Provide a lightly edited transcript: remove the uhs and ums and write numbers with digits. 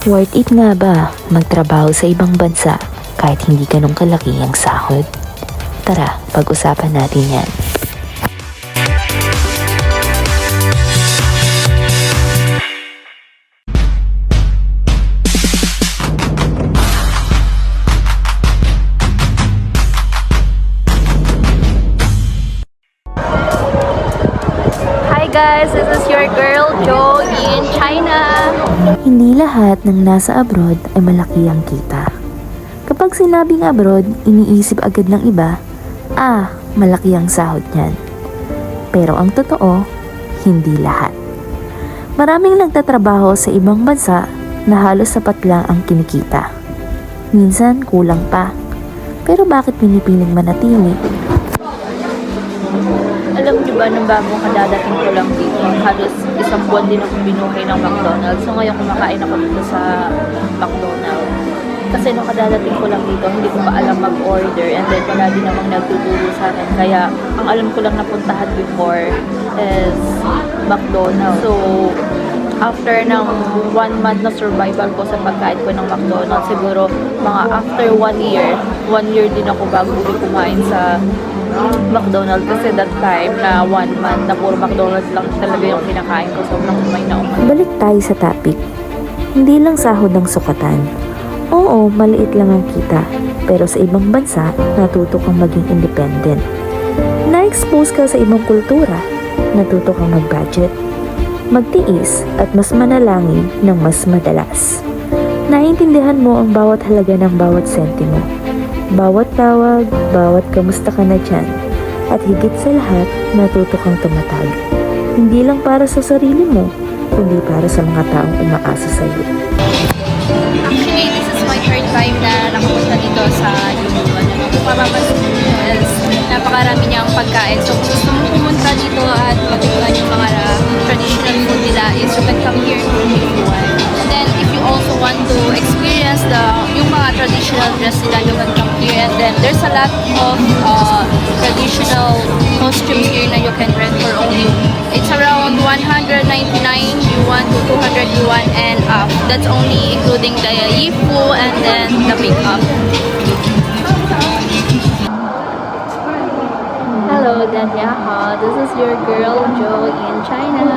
Worth it nga ba magtrabaho sa ibang bansa kahit hindi ganun kalaki ang sahod? Tara, pag-usapan natin yan. Hi guys, this is your girl Jo in China. Hindi lahat ng nasa abroad ay malaki ang kita. Kapag sinabing abroad, iniisip agad ng iba, malaki ang sahod niyan. Pero ang totoo, hindi lahat. Maraming nagtatrabaho sa ibang bansa na halos sapat lang ang kinikita. Minsan kulang pa. Pero bakit pinipiling manatili? Alam niyo ba, nung bagong kadadating ko lang dito, halos isang buwan din ako binuhay ng McDonald's. So ngayon kumakain ako dito sa McDonald's. Kasi nung kadadating ko lang dito, hindi ko pa alam mag-order. And then wala din namang nagtuturo sa akin. Kaya ang alam ko lang napuntahan before is McDonald's. So after ng 1 month na survival ko sa pagkain ko ng McDonald's, siguro mga after 1 year din ako bago uli kumain sa McDonald's. Kasi that time na 1 month na puro McDonald's lang talaga yung kinakain ko. Sobrang umay na umay. Balik tayo sa topic. Hindi lang sahod ang sukatan. Oo, maliit lang ang kita. Pero sa ibang bansa, natuto kang maging independent. Na-expose ka sa ibang kultura. Natuto kang mag-budget, magtiis at mas manalangin ng mas madalas. Naiintindihan mo ang bawat halaga ng bawat sentimo. Bawat tawag, bawat kamusta ka na dyan. At higit sa lahat, natuto kang tumatag. Hindi lang para sa sarili mo, kundi para sa mga taong umaasa sa iyo. Actually, this is my third time na nakapunta dito sa Yuan. Mapapansin nyo is napakarami niyang pagkain. So kung gusto mong pumunta dito at matikman yung mga traditional food nila is you can come here to Yuan. And then if you also want to experience yung mga traditional dress nila, you can come here. And then there's a lot of traditional costume here na you can rent for only, it's around 199 yuan to 200 yuan and up. That's only including the yifu and then the makeup. Hello, Danielle. This is your girl Jo in China.